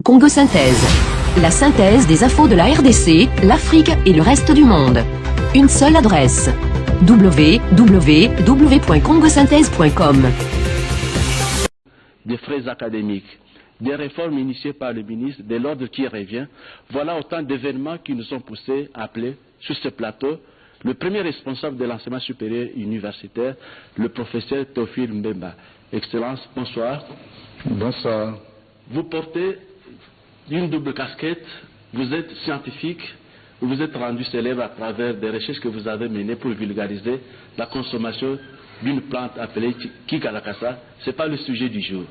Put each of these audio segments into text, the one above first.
Congo Synthèse. La synthèse des infos de la RDC, l'Afrique et le reste du monde. Une seule adresse. www.congosynthèse.com. Des frais académiques, des réformes initiées par le ministre, de l'ordre qui revient, voilà autant d'événements qui nous ont poussés à appeler sur ce plateau le premier responsable de l'enseignement supérieur universitaire, le professeur Théophile Mbemba. Excellence, bonsoir. Bonsoir. Vous portez une double casquette, vous êtes scientifique, vous êtes rendu célèbre à travers des recherches que vous avez menées pour vulgariser la consommation d'une plante appelée Kikalakasa. Ce n'est pas le sujet du jour.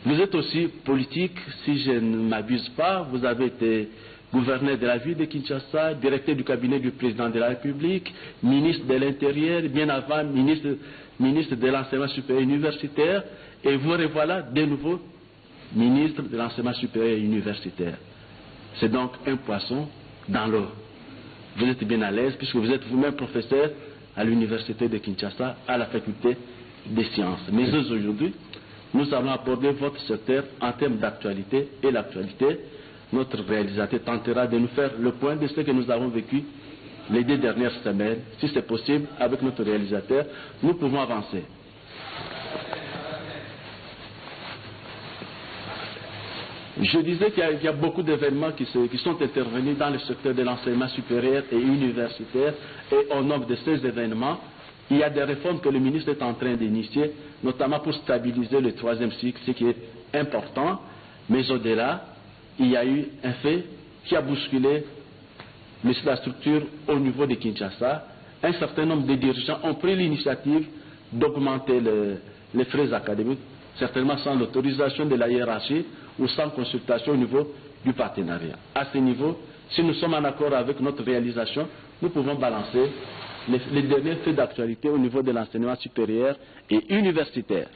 Vous êtes aussi politique, si je ne m'abuse pas, vous avez été gouverneur de la ville de Kinshasa, directeur du cabinet du président de la République, ministre de l'Intérieur, bien avant ministre de l'enseignement supérieur universitaire, et vous revoilà de nouveau ministre de l'enseignement supérieur universitaire. C'est donc un poisson dans l'eau. Vous êtes bien à l'aise puisque vous êtes vous-même professeur à l'université de Kinshasa, à la faculté des sciences. Mais aujourd'hui, nous allons aborder votre secteur en termes d'actualité et l'actualité. Notre réalisateur tentera de nous faire le point de ce que nous avons vécu les 2 dernières semaines. Si c'est possible, avec notre réalisateur, nous pouvons avancer. Je disais qu'il y a beaucoup d'événements qui sont intervenus dans le secteur de l'enseignement supérieur et universitaire, et au nombre de ces événements, il y a des réformes que le ministre est en train d'initier, notamment pour stabiliser le 3e cycle, ce qui est important, mais au-delà, il y a eu un fait qui a bousculé la structure au niveau de Kinshasa. Un certain nombre de dirigeants ont pris l'initiative d'augmenter les frais académiques, certainement sans l'autorisation de la hiérarchie ou sans consultation au niveau du partenariat. À ce niveau, si nous sommes en accord avec notre réalisation, nous pouvons balancer les derniers faits d'actualité au niveau de l'enseignement supérieur et universitaire.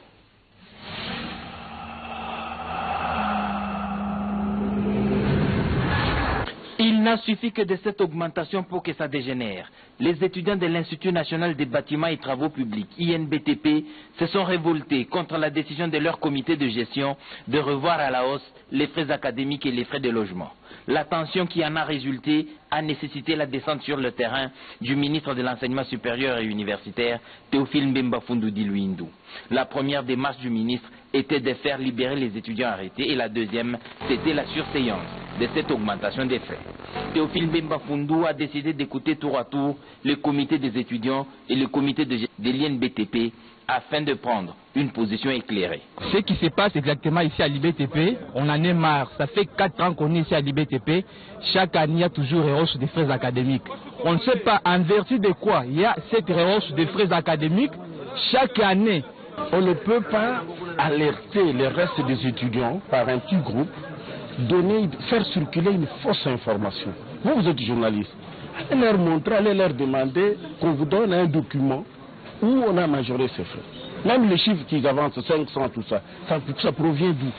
Il n'a suffi que de cette augmentation pour que ça dégénère. Les étudiants de l'Institut national des bâtiments et travaux publics, INBTP, se sont révoltés contre la décision de leur comité de gestion de revoir à la hausse les frais académiques et les frais de logement. La tension qui en a résulté a nécessité la descente sur le terrain du ministre de l'Enseignement supérieur et universitaire, Théophile Mbemba Fundoudi Luindu. La première démarche du ministre était de faire libérer les étudiants arrêtés et la deuxième, c'était la surséance de cette augmentation des frais. Théophile Mbemba Fundu a décidé d'écouter tour à tour le comité des étudiants et le comité de l'INBTP afin de prendre une position éclairée. Ce qui se passe exactement ici à l'IBTP, on en est marre. Ça fait 4 ans qu'on est ici à l'IBTP. Chaque année, il y a toujours une hausse des frais académiques. On ne sait pas en vertu de quoi il y a cette hausse des frais académiques chaque année. On ne peut pas alerter le reste des étudiants par un petit groupe, faire circuler une fausse information. Vous êtes journaliste. Allez leur montrer, allez leur demander qu'on vous donne un document où on a majoré ces frais. Même les chiffres qu'ils avancent, 500, tout ça, ça provient d'où?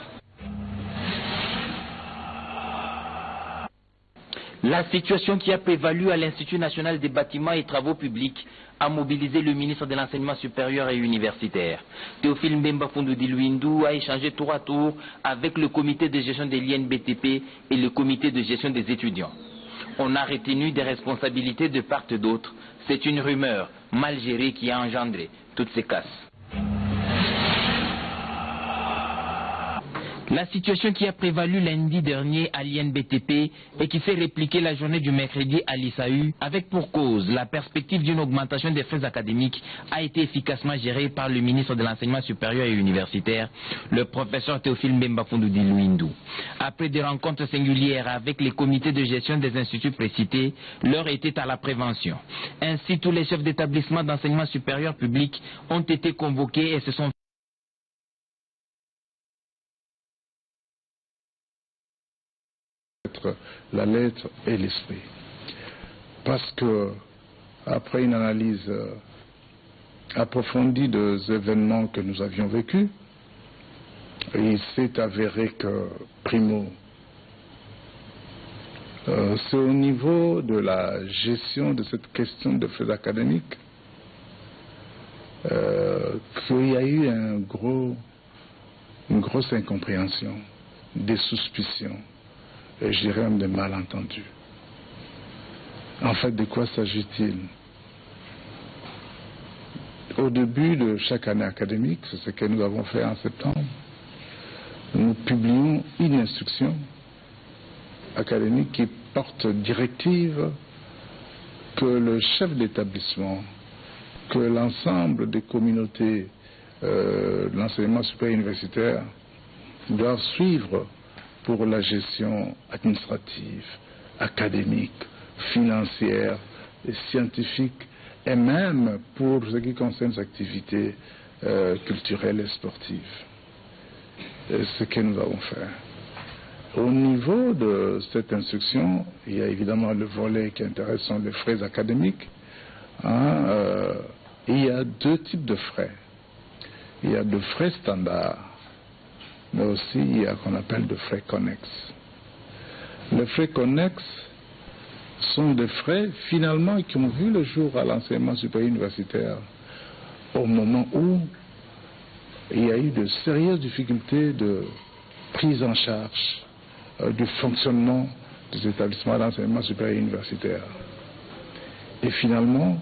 La situation qui a prévalu à l'Institut national des bâtiments et travaux publics a mobilisé le ministre de l'Enseignement supérieur et universitaire. Théophile Mbemba Fundoudi Luindu a échangé tour à tour avec le comité de gestion de l'INBTP et le comité de gestion des étudiants. On a retenu des responsabilités de part et d'autre. C'est une rumeur mal gérée qui a engendré toutes ces casses. La situation qui a prévalu lundi dernier à l'INBTP et qui s'est répliquée la journée du mercredi à l'ISAU, avec pour cause la perspective d'une augmentation des frais académiques, a été efficacement gérée par le ministre de l'Enseignement supérieur et universitaire, le professeur Théophile Mbemba Fundoudi Luindu. Après des rencontres singulières avec les comités de gestion des instituts précités, l'heure était à la prévention. Ainsi, tous les chefs d'établissement d'enseignement supérieur public ont été convoqués et se sont la lettre et l'esprit. Parce que, après une analyse approfondie des événements que nous avions vécus, il s'est avéré que, primo, c'est au niveau de la gestion de cette question de frais académiques qu'il y a eu une grosse incompréhension. des suspicions, et je dirais même des malentendus. En fait, de quoi s'agit-il? Au début de chaque année académique, c'est ce que nous avons fait en septembre, nous publions une instruction académique qui porte directive que le chef d'établissement, que l'ensemble des communautés de l'enseignement supérieur universitaire doivent suivre pour la gestion administrative, académique, financière et scientifique, et même pour ce qui concerne les activités culturelles et sportives. C'est ce que nous avons fait. Au niveau de cette instruction, il y a évidemment le volet qui intéresse sont les frais académiques. Il y a deux types de frais. Il y a de frais standards, mais aussi il y a qu'on appelle de frais connexes. Les frais connexes sont des frais finalement qui ont vu le jour à l'enseignement supérieur universitaire au moment où il y a eu de sérieuses difficultés de prise en charge du fonctionnement des établissements d'enseignement supérieur universitaire. Et finalement,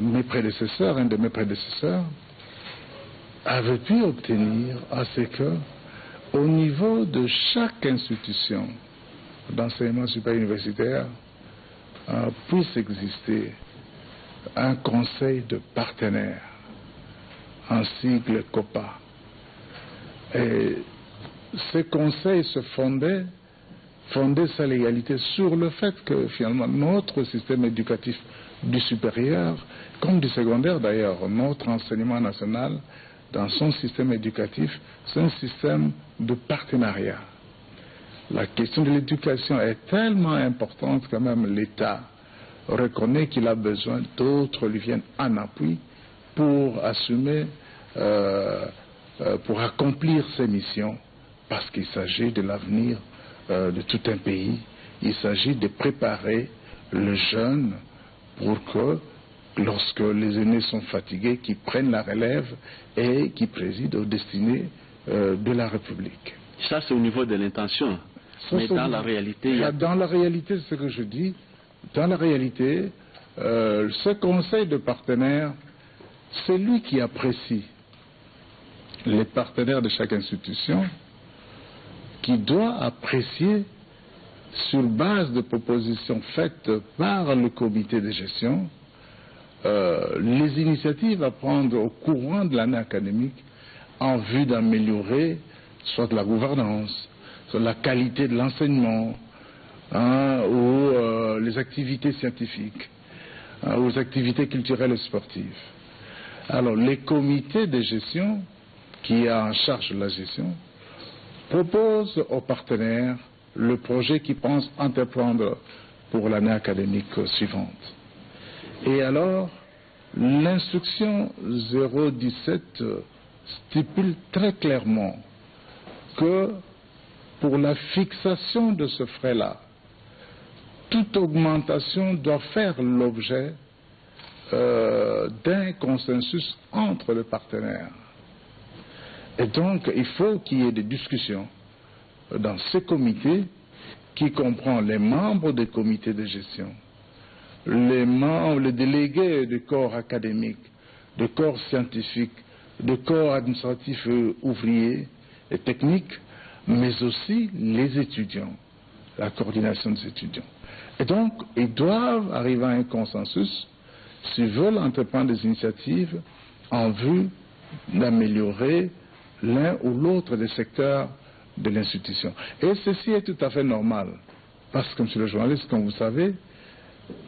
mes prédécesseurs, un de mes prédécesseurs, avait pu obtenir à ce que, au niveau de chaque institution d'enseignement supérieur universitaire, puisse exister un conseil de partenaires, en sigle COPA. Et ce conseil se fondait sa légalité sur le fait que finalement notre système éducatif du supérieur, comme du secondaire d'ailleurs, notre enseignement national, dans son système éducatif, c'est un système de partenariat. La question de l'éducation est tellement importante que même l'État reconnaît qu'il a besoin d'autres lui viennent en appui pour assumer, pour accomplir ses missions, parce qu'il s'agit de l'avenir de tout un pays. Il s'agit de préparer le jeune pour que, lorsque les aînés sont fatigués, qu'ils prennent la relève et qu'ils président aux destinées de la République. Ça, c'est au niveau de l'intention. Mais dans la réalité... Dans la réalité, c'est ce que je dis. Dans la réalité, ce conseil de partenaires, c'est lui qui apprécie les partenaires de chaque institution, qui doit apprécier sur base de propositions faites par le comité de gestion les initiatives à prendre au courant de l'année académique en vue d'améliorer soit la gouvernance, soit la qualité de l'enseignement, ou les activités scientifiques, ou les activités culturelles et sportives. Alors les comités de gestion qui est en charge de la gestion proposent aux partenaires le projet qu'ils pensent entreprendre pour l'année académique suivante. Et alors, l'instruction 017 stipule très clairement que pour la fixation de ce frais-là, toute augmentation doit faire l'objet d'un consensus entre les partenaires. Et donc, il faut qu'il y ait des discussions dans ces comités qui comprend les membres des comités de gestion, les membres, les délégués du corps académique, du corps scientifique, du corps administratif ouvrier et technique, mais aussi les étudiants, la coordination des étudiants. Et donc, ils doivent arriver à un consensus s'ils veulent entreprendre des initiatives en vue d'améliorer l'un ou l'autre des secteurs de l'institution. Et ceci est tout à fait normal, parce que, monsieur le journaliste, comme vous savez,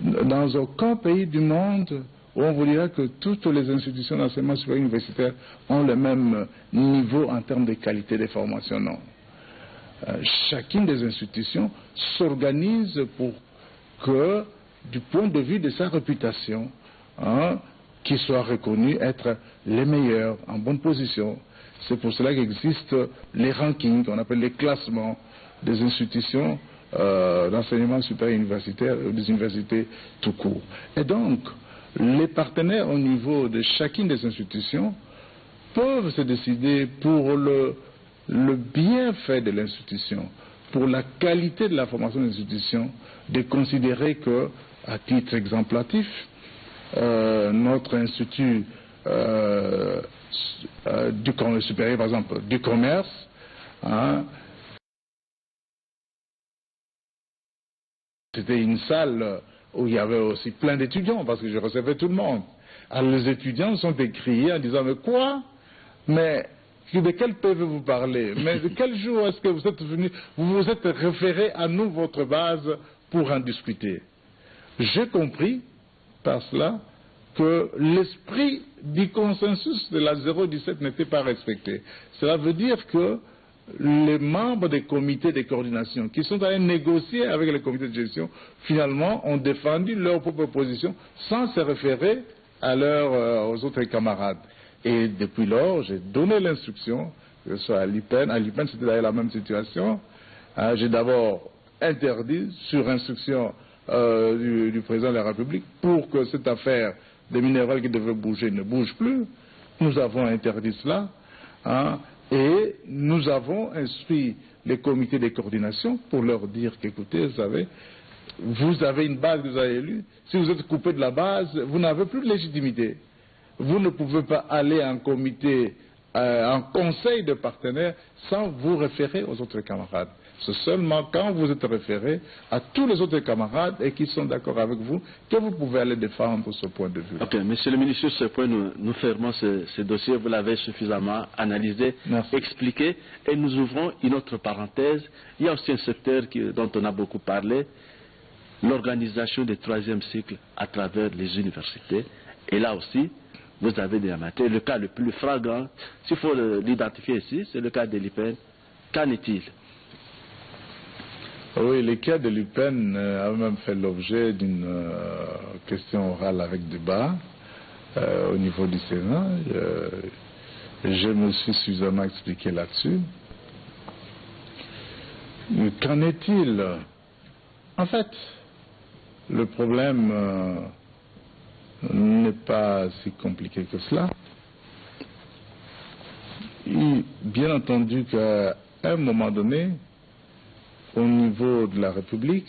dans aucun pays du monde où on vous dira que toutes les institutions d'enseignement supérieur universitaire ont le même niveau en termes de qualité des formations, non. Chacune des institutions s'organise pour que, du point de vue de sa réputation, qu'ils soient reconnus être les meilleurs, en bonne position. C'est pour cela qu'existent les rankings, qu'on appelle les classements des institutions d'enseignement supérieur universitaire, des universités tout court. Et donc, les partenaires au niveau de chacune des institutions peuvent se décider pour le le bienfait de l'institution, pour la qualité de la formation de l'institution, de considérer que, à titre exemplatif, notre institut du supérieur, par exemple, du commerce, hein, c'était une salle où il y avait aussi plein d'étudiants, parce que je recevais tout le monde. Alors les étudiants sont écriés en disant, mais quoi? Mais de quel PV vous parlez? Mais de quel jour est-ce que vous êtes venu? Vous vous êtes référé à nous, votre base, pour en discuter. J'ai compris, par cela, que l'esprit du consensus de la 017 n'était pas respecté. Cela veut dire que les membres des comités de coordination qui sont allés négocier avec les comités de gestion, finalement, ont défendu leur propre position sans se référer aux autres camarades. Et depuis lors, j'ai donné l'instruction, que ce soit à l'IPEN. À l'IPEN, c'était d'ailleurs la même situation. J'ai d'abord interdit, sur instruction du président de la République, pour que cette affaire des minéraux qui devaient bouger ne bouge plus. Nous avons interdit cela. Et nous avons instruit les comités de coordination pour leur dire qu'écoutez, vous avez une base que vous avez élue. Si vous êtes coupé de la base, vous n'avez plus de légitimité. Vous ne pouvez pas aller en comité, en conseil de partenaires sans vous référer aux autres camarades. C'est seulement quand vous êtes référé à tous les autres camarades et qui sont d'accord avec vous que vous pouvez aller défendre ce point de vue. Ok, monsieur le ministre, sur ce point, nous fermons ce dossier. Vous l'avez suffisamment analysé, expliqué, et nous ouvrons une autre parenthèse. Il y a aussi un secteur dont on a beaucoup parlé, l'organisation des troisième cycles à travers les universités. Et là aussi, vous avez des amateurs. Le cas le plus flagrant, s'il faut l'identifier ici, c'est le cas de l'IPEN. Qu'en est-il? Oui, le cas de l'UPEN a même fait l'objet d'une question orale avec débat au niveau du Sénat. Je me suis suffisamment expliqué là-dessus. Qu'en est-il? En fait, le problème n'est pas si compliqué que cela. Bien entendu qu'à un moment donné, au niveau de la République,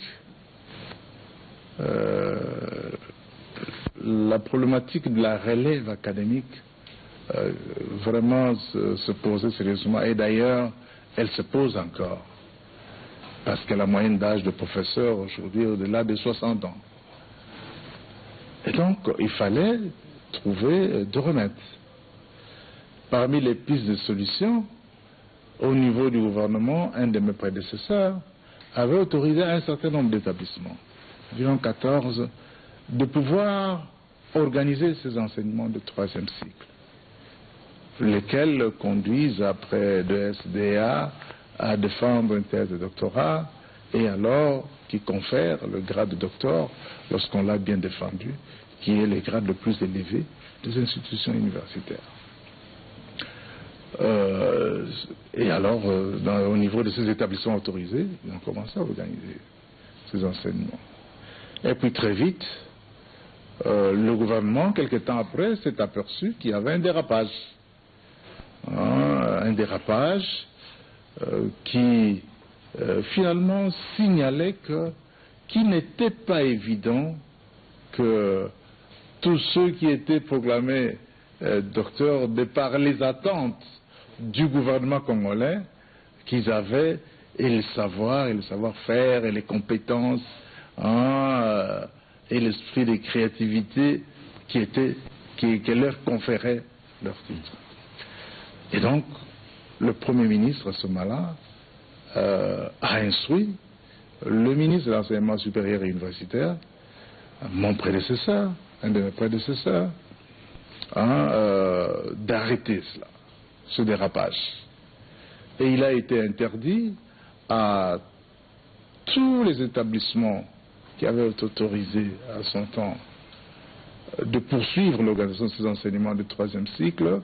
la problématique de la relève académique vraiment se posait sérieusement. Et d'ailleurs, elle se pose encore. Parce que la moyenne d'âge de professeurs aujourd'hui est au-delà de 60 ans. Et donc, il fallait trouver deux remèdes. Parmi les pistes de solutions, au niveau du gouvernement, un de mes prédécesseurs avait autorisé un certain nombre d'établissements, environ 14, de pouvoir organiser ces enseignements de troisième cycle, lesquels conduisent après de SDA à défendre une thèse de doctorat et alors qui confèrent le grade de docteur lorsqu'on l'a bien défendu, qui est le grade le plus élevé des institutions universitaires. Et alors, au niveau de ces établissements autorisés, ils ont commencé à organiser ces enseignements. Et puis très vite, le gouvernement, quelque temps après, s'est aperçu qu'il y avait un dérapage. Un dérapage qui finalement signalait qu'il n'était pas évident que tous ceux qui étaient proclamés docteurs, de par les attentes du gouvernement congolais, qu'ils avaient et le savoir-faire et les compétences et l'esprit de créativité que leur conférait leur titre. Et donc, le Premier ministre, à ce moment-là, a instruit le ministre de l'Enseignement supérieur et universitaire, mon prédécesseur, un de mes prédécesseurs, d'arrêter cela, ce dérapage. Et il a été interdit à tous les établissements qui avaient été autorisés à son temps de poursuivre l'organisation de ces enseignements de troisième cycle,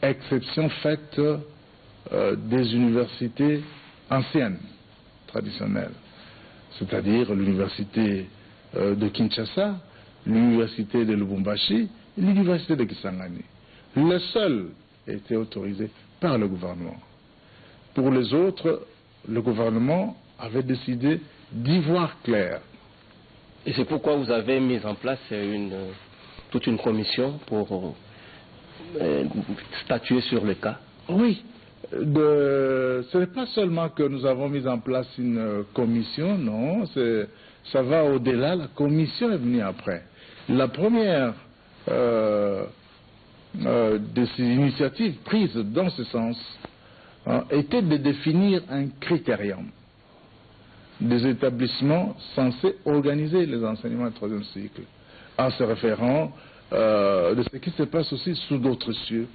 exception faite des universités anciennes, traditionnelles, c'est-à-dire l'université de Kinshasa, l'université de Lubumbashi et l'université de Kisangani. Le seul était autorisé par le gouvernement. Pour les autres, le gouvernement avait décidé d'y voir clair. Et c'est pourquoi vous avez mis en place toute une commission pour statuer sur le cas? Oui. Ce n'est pas seulement que nous avons mis en place une commission, non, ça va au-delà. La commission est venue après. La première de ces initiatives prises dans ce sens était de définir un critérium des établissements censés organiser les enseignements de troisième cycle, en se référant de ce qui se passe aussi sous d'autres cieux,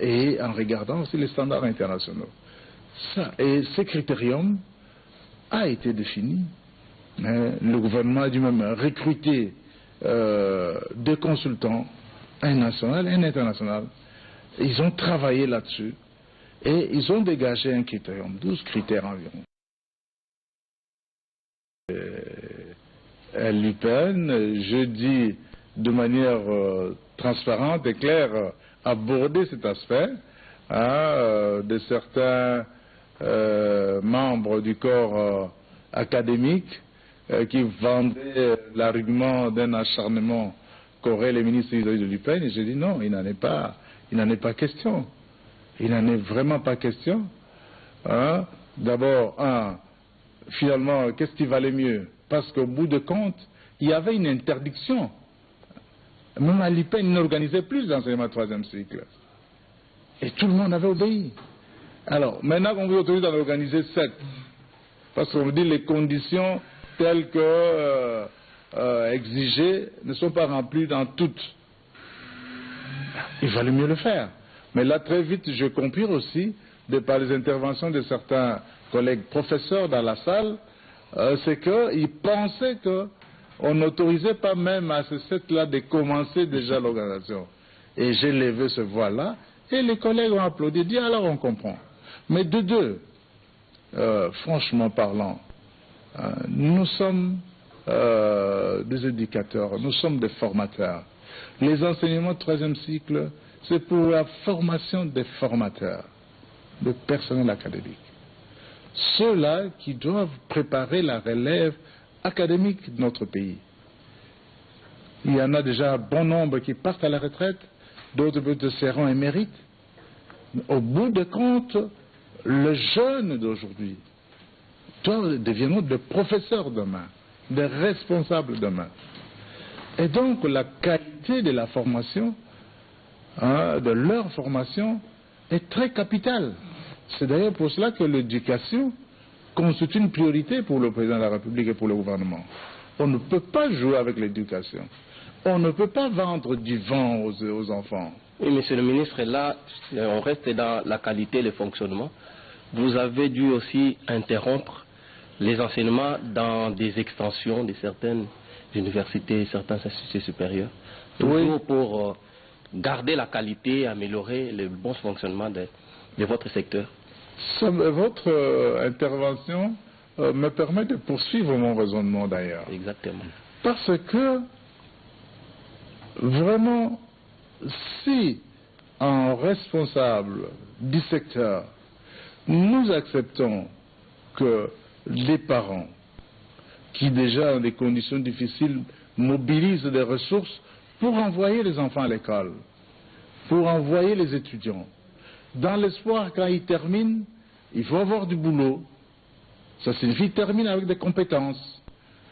et en regardant aussi les standards internationaux. Et ce critérium a été défini. Le gouvernement a dû même recruter deux consultants, un national et un international. Ils ont travaillé là-dessus et ils ont dégagé un critérium, 12 critères environ. À l'UPN, je dis de manière transparente et claire, aborder cet aspect de certains membres du corps académique qui vendaient l'argument d'un acharnement qu'auraient les ministres de l'UPN, et j'ai dit non, il n'en est pas question. Il n'en est vraiment pas question. D'abord, finalement, qu'est-ce qui valait mieux? Parce qu'au bout de compte, il y avait une interdiction. Même à l'UPN, ils n'organisaient plus l'enseignement de troisième cycle. Et tout le monde avait obéi. Alors, maintenant qu'on vous autorise d'en organiser 7, parce qu'on vous dit les conditions telles que exigées ne sont pas remplies dans toutes. Il valait mieux le faire. Mais là, très vite, je compris aussi, par les interventions de certains collègues professeurs dans la salle, c'est qu'ils pensaient qu'on n'autorisait pas même à ce set-là de commencer déjà l'organisation. Et j'ai levé ce voile-là, et les collègues ont applaudi, dit alors on comprend. Mais de deux, franchement parlant, nous sommes des éducateurs, nous sommes des formateurs. Les enseignements de troisième cycle, c'est pour la formation des formateurs, de personnel académique. Ceux-là qui doivent préparer la relève académique de notre pays. Il y en a déjà un bon nombre qui partent à la retraite, d'autres peut-être seront émérites. Au bout de compte, les jeunes d'aujourd'hui deviendront des professeurs demain, des responsables demain. Et donc la qualité de la formation, de leur formation, est très capitale. C'est d'ailleurs pour cela que l'éducation constitue une priorité pour le président de la République et pour le gouvernement. On ne peut pas jouer avec l'éducation. On ne peut pas vendre du vent aux enfants. Oui, monsieur le ministre, là, on reste dans la qualité et le fonctionnement. Vous avez dû aussi interrompre les enseignements dans des extensions de certaines universités, certains instituts supérieurs, toujours pour garder la qualité et améliorer le bon fonctionnement de votre secteur. Votre intervention me permet de poursuivre mon raisonnement d'ailleurs. Exactement. Parce que, vraiment, si en responsable du secteur, nous acceptons que les parents, qui déjà dans des conditions difficiles, mobilisent des ressources pour envoyer les enfants à l'école, pour envoyer les étudiants, dans l'espoir quand ils terminent, il faut avoir du boulot. Ça signifie qu'ils terminent avec des compétences.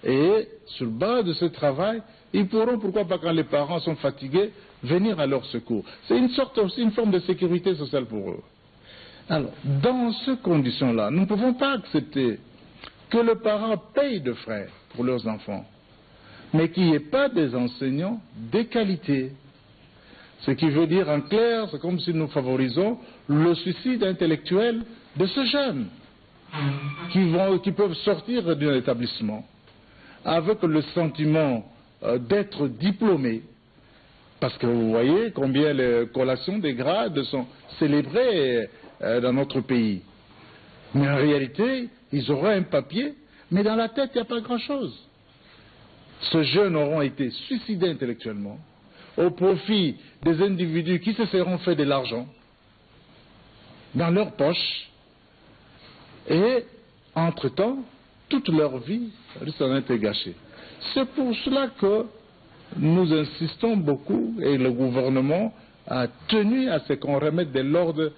Et sur le bas de ce travail, ils pourront, pourquoi pas quand les parents sont fatigués, venir à leur secours. C'est une sorte aussi, une forme de sécurité sociale pour eux. Alors, dans ces conditions-là, nous ne pouvons pas accepter que le parent paye de frais pour leurs enfants, mais qu'il n'y ait pas des enseignants de qualité. Ce qui veut dire, en clair, c'est comme si nous favorisons le suicide intellectuel de ces jeunes qui peuvent sortir d'un établissement avec le sentiment d'être diplômés. Parce que vous voyez combien les collations des grades sont célébrées dans notre pays. Mais en réalité, ils auront un papier, mais dans la tête, il n'y a pas grand-chose. Ces jeunes auront été suicidés intellectuellement au profit des individus qui se seront fait de l'argent dans leur poche Et, entre-temps, toute leur vie risque d'en être gâchée. C'est pour cela que nous insistons beaucoup, et le gouvernement a tenu à ce qu'on remette de l'ordre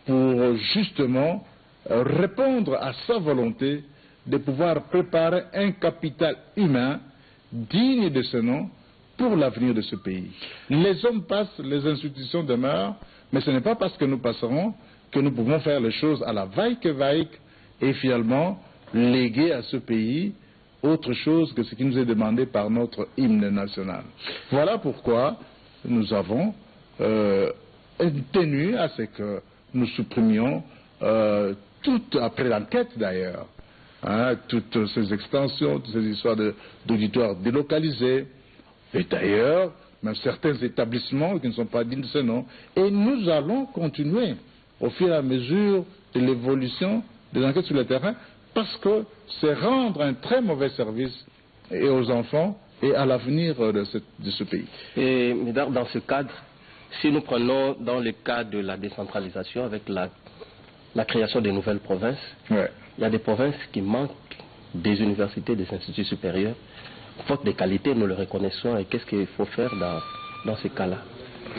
pour justement répondre à sa volonté de pouvoir préparer un capital humain digne de ce nom pour l'avenir de ce pays. Les hommes passent, les institutions demeurent, mais ce n'est pas parce que nous passerons que nous pouvons faire les choses à la vaille et finalement léguer à ce pays autre chose que ce qui nous est demandé par notre hymne national. Voilà pourquoi nous avons tenu à ce que nous supprimions, après l'enquête d'ailleurs, toutes ces extensions, toutes ces histoires d'auditoires délocalisés, et d'ailleurs, même certains établissements qui ne sont pas dignes de ce nom, et nous allons continuer au fur et à mesure de l'évolution des enquêtes sur le terrain, parce que c'est rendre un très mauvais service et aux enfants et à l'avenir de ce pays. Et dans ce cadre, si nous prenons dans le cadre de la décentralisation avec la création des nouvelles provinces, ouais. Il y a des provinces qui manquent des universités, des instituts supérieurs. Faute de qualité, nous le reconnaissons. Et qu'est-ce qu'il faut faire dans ces cas-là?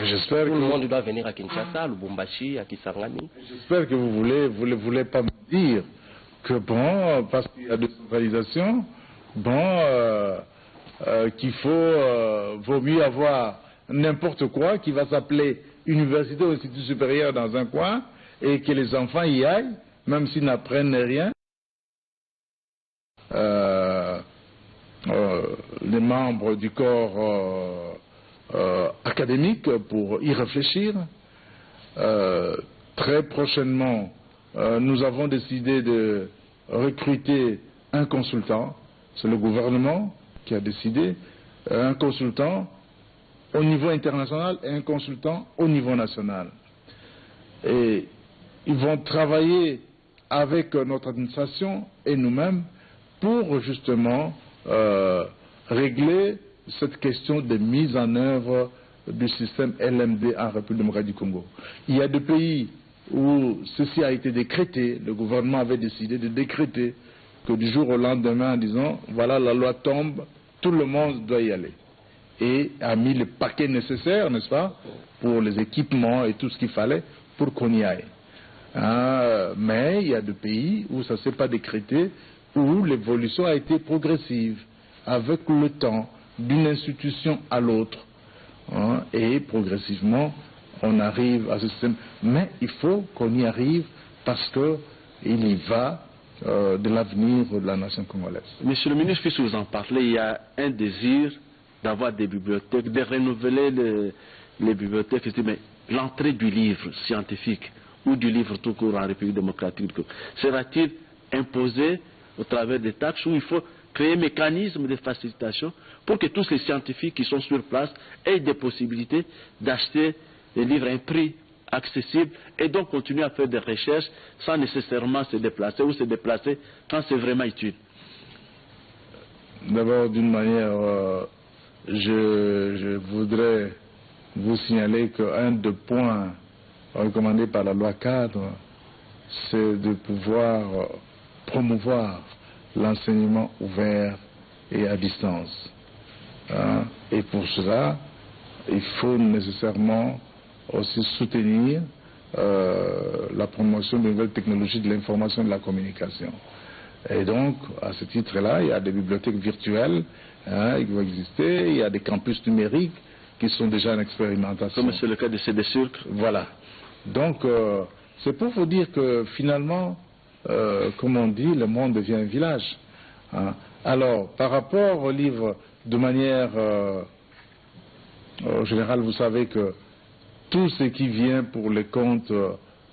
J'espère que tout le monde doit venir à Kinshasa, à Lubumbashi, à Kisangani. J'espère que vous voulez pas me dire que bon, parce qu'il y a décentralisation, bon, qu'il vaut mieux avoir n'importe quoi qui va s'appeler université ou institut supérieur dans un coin et que les enfants y aillent, même s'ils n'apprennent rien. Les membres du corps académique pour y réfléchir. Très prochainement, nous avons décidé de recruter un consultant. C'est le gouvernement qui a décidé, un consultant au niveau international et un consultant au niveau national. Et ils vont travailler avec notre administration et nous-mêmes pour justement régler cette question de mise en œuvre du système LMD en République démocratique du Congo. Il y a des pays où ceci a été décrété, le gouvernement avait décidé de décréter que du jour au lendemain en disant voilà la loi tombe, tout le monde doit y aller. Et a mis le paquet nécessaire, n'est-ce pas, pour les équipements et tout ce qu'il fallait pour qu'on y aille. Mais il y a des pays où ça ne s'est pas décrété, où l'évolution a été progressive, avec le temps, d'une institution à l'autre. Et progressivement, on arrive à ce système. Mais il faut qu'on y arrive parce qu'il y va de l'avenir de la nation congolaise. Monsieur le ministre, puisque vous en parlez, il y a un désir d'avoir des bibliothèques, de renouveler les bibliothèques, mais l'entrée du livre scientifique ou du livre tout court en République démocratique, sera-t-il imposé au travers des taxes où il faut créer un mécanisme de facilitation pour que tous les scientifiques qui sont sur place aient des possibilités d'acheter des livres à un prix accessible et donc continuer à faire des recherches sans nécessairement se déplacer ou se déplacer quand c'est vraiment utile? D'abord, d'une manière, je voudrais vous signaler qu'un des points recommandés par la loi cadre, c'est de pouvoir promouvoir l'enseignement ouvert et à distance. Et pour cela, il faut nécessairement aussi soutenir la promotion de nouvelles technologies de l'information et de la communication. Et donc, à ce titre-là, il y a des bibliothèques virtuelles qui vont exister, il y a des campus numériques qui sont déjà en expérimentation. Comme c'est le cas de CDSURC. Voilà. Donc, c'est pour vous dire que finalement, comme on dit, le monde devient un village. Alors, par rapport au livre, de manière générale, vous savez que tout ce qui vient pour les comptes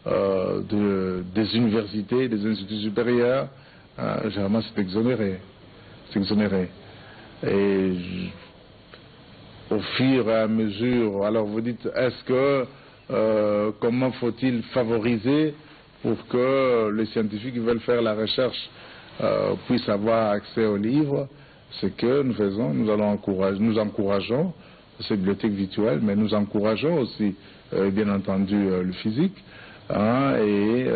des universités, des instituts supérieurs, généralement c'est exonéré. C'est exonéré. Et au fur et à mesure, alors vous dites, est-ce que, comment faut-il favoriser pour que les scientifiques qui veulent faire la recherche puissent avoir accès aux livres? Ce que nous faisons, nous encourageons ces bibliothèques virtuelles, mais nous encourageons aussi, bien entendu, le physique. Et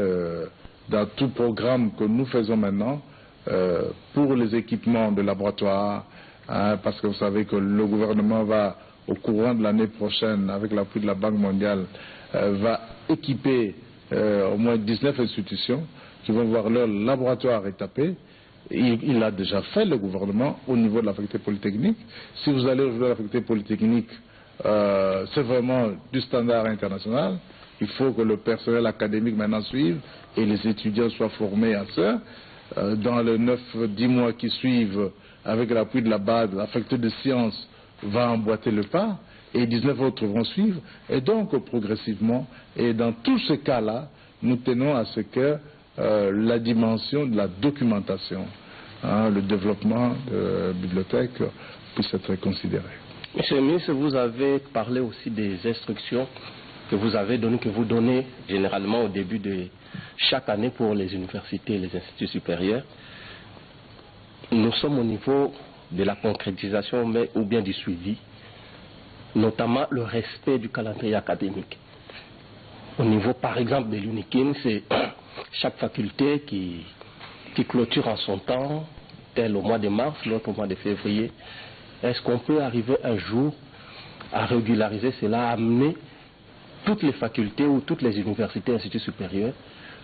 dans tout programme que nous faisons maintenant, pour les équipements de laboratoire, parce que vous savez que le gouvernement va, au courant de l'année prochaine, avec l'appui de la Banque mondiale, va équiper au moins 19 institutions qui vont voir leur laboratoire étapé. Il l'a déjà fait, le gouvernement, au niveau de la faculté polytechnique. Si vous allez au niveau de la faculté polytechnique, c'est vraiment du standard international. Il faut que le personnel académique maintenant suive et les étudiants soient formés à ça. Dans les 9-10 mois qui suivent, avec l'appui de la BAD, la faculté de sciences va emboîter le pas et 19 autres vont suivre. Et donc, progressivement, et dans tous ces cas-là, nous tenons à ce que la dimension de la documentation, le développement de bibliothèques puisse être considéré. Monsieur le ministre, vous avez parlé aussi des instructions que vous avez données, que vous donnez généralement au début de chaque année pour les universités et les instituts supérieurs. Nous sommes au niveau de la concrétisation ou bien du suivi, notamment le respect du calendrier académique. Au niveau, par exemple, de l'UNIKIN, c'est chaque faculté qui clôture en son temps, tel au mois de mars, l'autre au mois de février. Est-ce qu'on peut arriver un jour à régulariser cela, à amener toutes les facultés ou toutes les universités et instituts supérieurs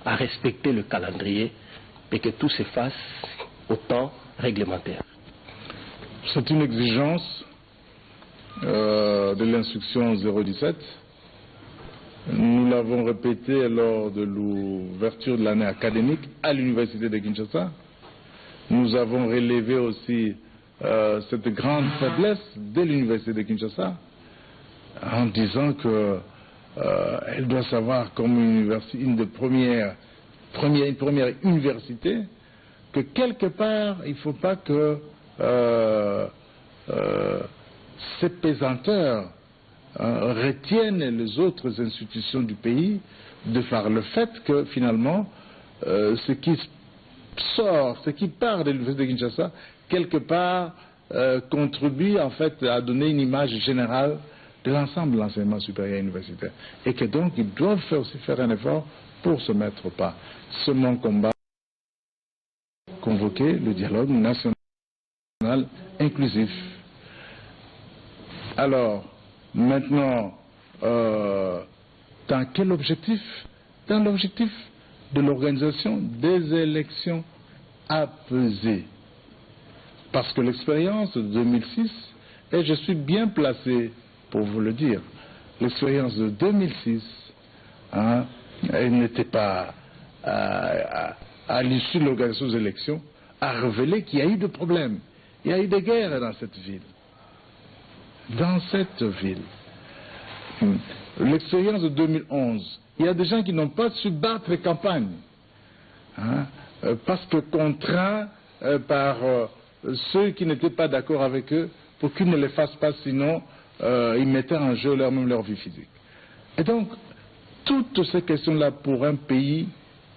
à respecter le calendrier et que tout se fasse au temps réglementaire? C'est une exigence de l'instruction 017. Nous l'avons répété lors de l'ouverture de l'année académique à l'université de Kinshasa. Nous avons relevé aussi cette grande faiblesse de l'université de Kinshasa en disant que elle doit savoir comme une première université que quelque part il ne faut pas que ces pesanteurs retiennent les autres institutions du pays de par le fait que finalement ce qui sort, ce qui part de l'université de Kinshasa quelque part contribue en fait à donner une image générale de l'ensemble de l'enseignement supérieur universitaire et que donc ils doivent aussi faire un effort pour se mettre au pas. C'est mon combat, convoquer le dialogue national inclusif. Alors, maintenant, dans quel objectif? Dans l'objectif de l'organisation des élections apaisées. Parce que l'expérience de 2006, et je suis bien placé pour vous le dire, l'expérience de 2006, elle n'était pas, à l'issue de l'organisation des élections, a révélé qu'il y a eu des problèmes. Il y a eu des guerres dans cette ville. Dans cette ville. L'expérience de 2011, il y a des gens qui n'ont pas su battre campagne. Parce que contraints par ceux qui n'étaient pas d'accord avec eux pour qu'ils ne les fassent pas, sinon ils mettaient en jeu même leur vie physique. Et donc, toutes ces questions-là pour un pays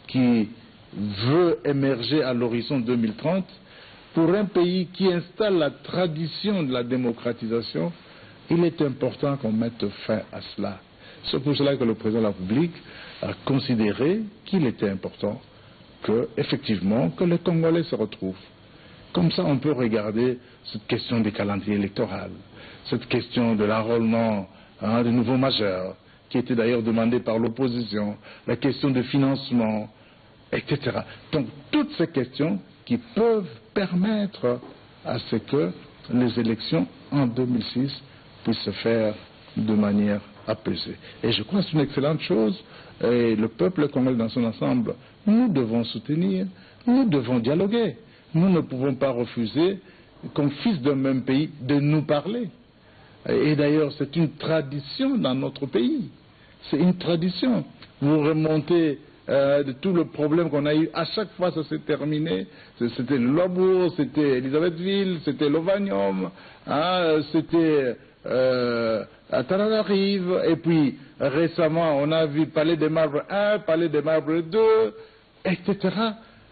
qui veut émerger à l'horizon 2030, pour un pays qui installe la tradition de la démocratisation, il est important qu'on mette fin à cela. C'est pour cela que le président de la République a considéré qu'il était important que, effectivement, que les Congolais se retrouvent. Comme ça, on peut regarder cette question des calendriers électoraux, cette question de l'enrôlement de nouveaux majeurs, qui était d'ailleurs demandée par l'opposition, la question de financement, etc. Donc, toutes ces questions qui peuvent permettre à ce que les élections en 2006 puissent se faire de manière apaisée. Et je crois que c'est une excellente chose, et le peuple congolais dans son ensemble, nous devons soutenir, nous devons dialoguer. Nous ne pouvons pas refuser, comme fils d'un même pays, de nous parler. Et d'ailleurs, c'est une tradition dans notre pays. C'est une tradition. Vous remontez de tout le problème qu'on a eu, à chaque fois ça s'est terminé. C'était le Lobour, c'était Elisabethville, c'était l'Ovanium, c'était à Tararive, et puis récemment on a vu Palais des Marbres 1, Palais des Marbres 2, etc.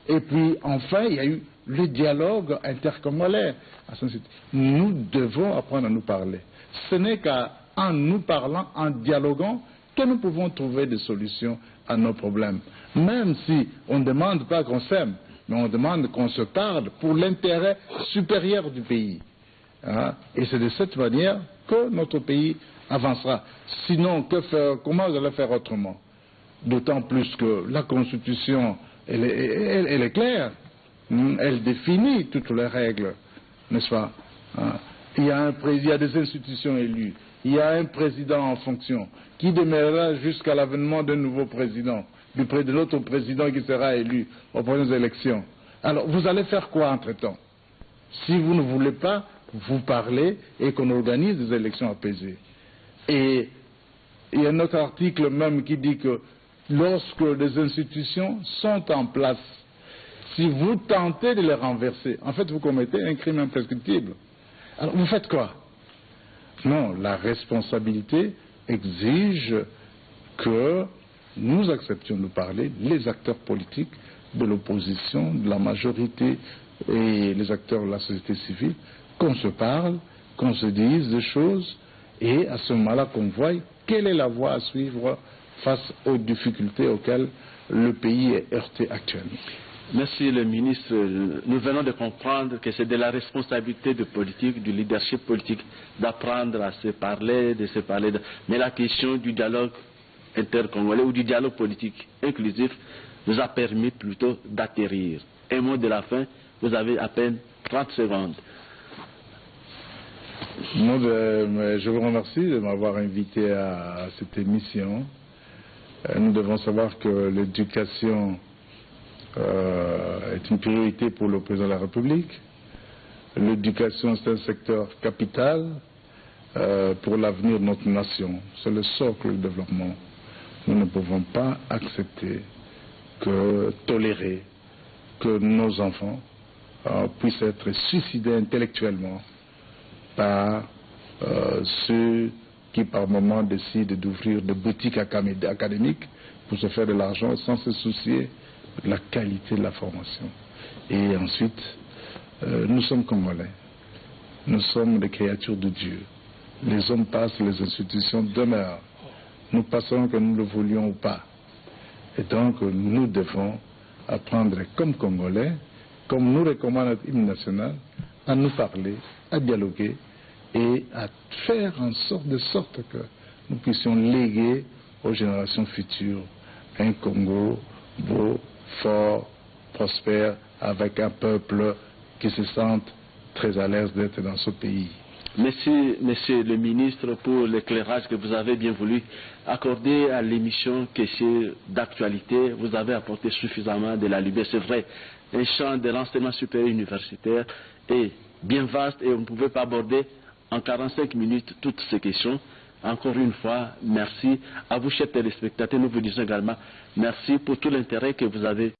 Et puis enfin il y a eu le dialogue intercongolais. Nous devons apprendre à nous parler. Ce n'est qu'en nous parlant, en dialoguant, que nous pouvons trouver des solutions à nos problèmes. Même si on ne demande pas qu'on s'aime, mais on demande qu'on se parle pour l'intérêt supérieur du pays. Hein? Et c'est de cette manière que notre pays avancera. Sinon, comment vous allez faire autrement? D'autant plus que la Constitution, elle est claire. Elle définit toutes les règles, n'est-ce pas? Hein? Il y a des institutions élues. Il y a un président en fonction qui demeurera jusqu'à l'avènement d'un nouveau président, de l'autre président qui sera élu aux prochaines élections. Alors, vous allez faire quoi entre-temps? Si vous ne voulez pas vous parler et qu'on organise des élections apaisées. Et il y a un autre article même qui dit que lorsque des institutions sont en place, si vous tentez de les renverser, en fait vous commettez un crime imprescriptible. Alors vous faites quoi? Non, la responsabilité exige que nous acceptions de parler, les acteurs politiques de l'opposition, de la majorité et les acteurs de la société civile, qu'on se parle, qu'on se dise des choses et à ce moment-là qu'on voie quelle est la voie à suivre face aux difficultés auxquelles le pays est heurté actuellement. Merci le ministre. Nous venons de comprendre que c'est de la responsabilité du politique, du leadership politique, d'apprendre à se parler, de se parler. Mais la question du dialogue intercongolais ou du dialogue politique inclusif nous a permis plutôt d'atterrir. Un mot de la fin, vous avez à peine 30 secondes. Je vous remercie de m'avoir invité à cette émission. Nous devons savoir que l'éducation est une priorité pour le président de la République. L'éducation, c'est un secteur capital pour l'avenir de notre nation. C'est le socle du développement. Nous ne pouvons pas accepter tolérer que nos enfants puissent être suicidés intellectuellement par ceux qui par moment décident d'ouvrir des boutiques académiques pour se faire de l'argent sans se soucier de la qualité de la formation. Et ensuite, nous sommes Congolais. Nous sommes des créatures de Dieu. Les hommes passent, les institutions demeurent. Nous passons que nous le voulions ou pas. Et donc, nous devons apprendre comme Congolais, comme nous recommande notre hymne national, à nous parler, à dialoguer et à faire en sorte que nous puissions léguer aux générations futures un Congo beau, fort, prospère, avec un peuple qui se sente très à l'aise d'être dans ce pays. Merci, monsieur le ministre, pour l'éclairage que vous avez bien voulu accorder à l'émission Question d'actualité. Vous avez apporté suffisamment de la lumière. C'est vrai, un champ de l'enseignement supérieur universitaire est bien vaste et on ne pouvait pas aborder en 45 minutes toutes ces questions. Encore une fois, merci à vous, chers téléspectateurs. Nous vous disons également merci pour tout l'intérêt que vous avez